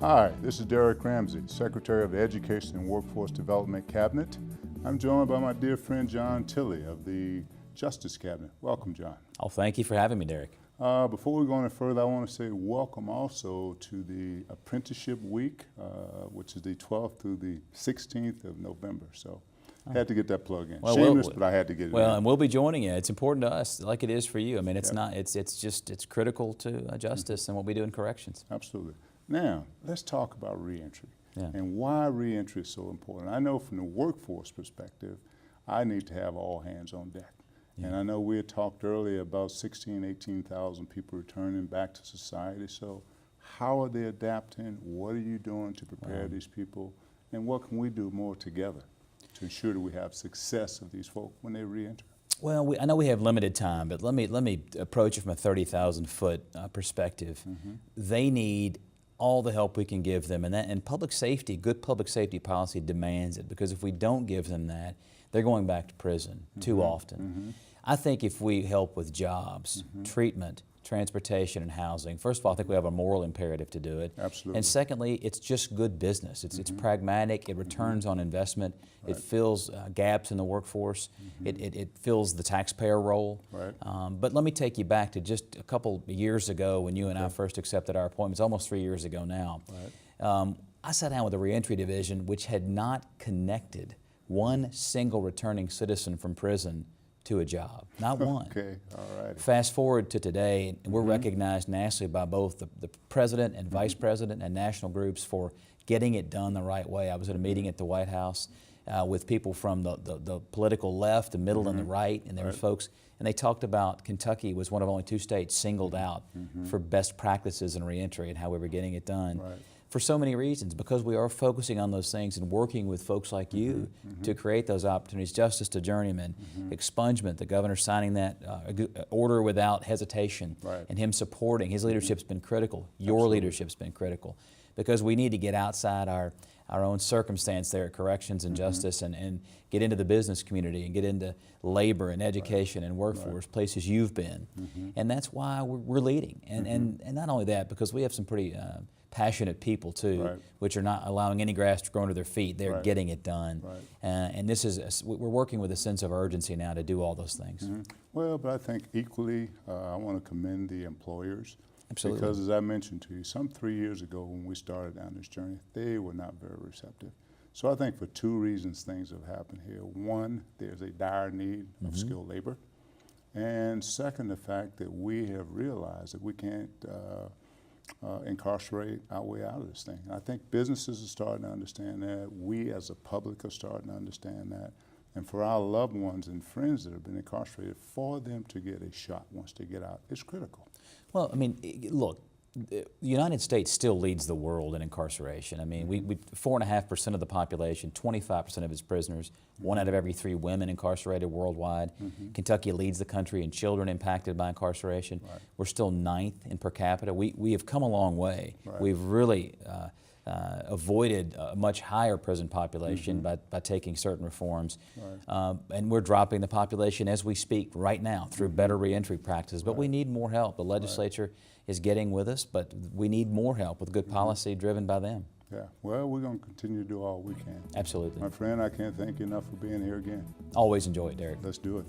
Hi, this is Derek Ramsey, Secretary of the Education and Workforce Development Cabinet. I'm joined by my dear friend John Tilley of the Justice Cabinet. Welcome, John. Oh, thank you for having me, Derek. Before we go any further, I want to say welcome also to the Apprenticeship Week, which is the 12th through the 16th of November. So I had to get that plug in. Well, Shameless, but I had to get it in. Well, and we'll be joining you. It's important to us, like it is for you. I mean, it's not. It's critical to justice and what we do in corrections. Absolutely. Now, let's talk about reentry and why reentry is so important. I know from the workforce perspective, I need to have all hands on deck. Yeah. And I know we had talked earlier about 18,000 people returning back to society. So how are they adapting? What are you doing to prepare these people? And what can we do more together to ensure that we have success of these folk when they reenter? Well, I know we have limited time, but let me approach it from a 30,000-foot perspective. They need all the help we can give them, and public safety, good public safety policy demands it, because if we don't give them that, they're going back to prison too often. I think if we help with jobs, treatment, transportation, and housing, first of all, I think we have a moral imperative to do it. Absolutely. And secondly, it's just good business. It's pragmatic, it returns on investment, it fills gaps in the workforce, it fills the taxpayer role. But let me take you back to just a couple years ago when you and I first accepted our appointments, almost 3 years ago now. I sat down with the reentry division, which had not connected one single returning citizen from prison to a job, not one. Okay, all right. Fast forward to today, and we're recognized nationally by both the president and vice president and national groups for getting it done the right way. I was at a meeting at the White House with people from the political left, the middle, and the right, and there were folks, and they talked about Kentucky was one of only 2 states singled out for best practices in reentry and how we were getting it done. For so many reasons, because we are focusing on those things and working with folks like you to create those opportunities, justice to journeymen, expungement, the governor signing that order without hesitation, and him supporting. His leadership's been critical. Your leadership's been critical, because we need to get outside our own circumstance there at corrections and justice and get into the business community and get into labor and education and workforce, places you've been. And that's why we're leading. And not only that, because we have some pretty passionate people too, which are not allowing any grass to grow under their feet. They're getting it done. And this is, we're working with a sense of urgency now to do all those things. Well, but I think equally, I want to commend the employers. Absolutely. Because as I mentioned to you, some 3 years ago when we started down this journey, they were not very receptive. So I think for 2 reasons things have happened here. One, there's a dire need of skilled labor. And second, the fact that we have realized that we can't incarcerate our way out of this thing. I think businesses are starting to understand that. We as a public are starting to understand that. And for our loved ones and friends that have been incarcerated, for them to get a shot once they get out is critical. Well, I mean, look, the United States still leads the world in incarceration. I mean, we 4.5% of the population, 25% of its prisoners, 1 out of every 3 women incarcerated worldwide. Kentucky leads the country in children impacted by incarceration. We're still 9th in per capita. We have come a long way. We've really avoided a much higher prison population by taking certain reforms. And we're dropping the population as we speak right now through better reentry practices. But we need more help. The legislature is getting with us, but we need more help with good policy driven by them. Yeah, well, we're going to continue to do all we can. Absolutely. My friend, I can't thank you enough for being here again. Always enjoy it, Derek. Let's do it.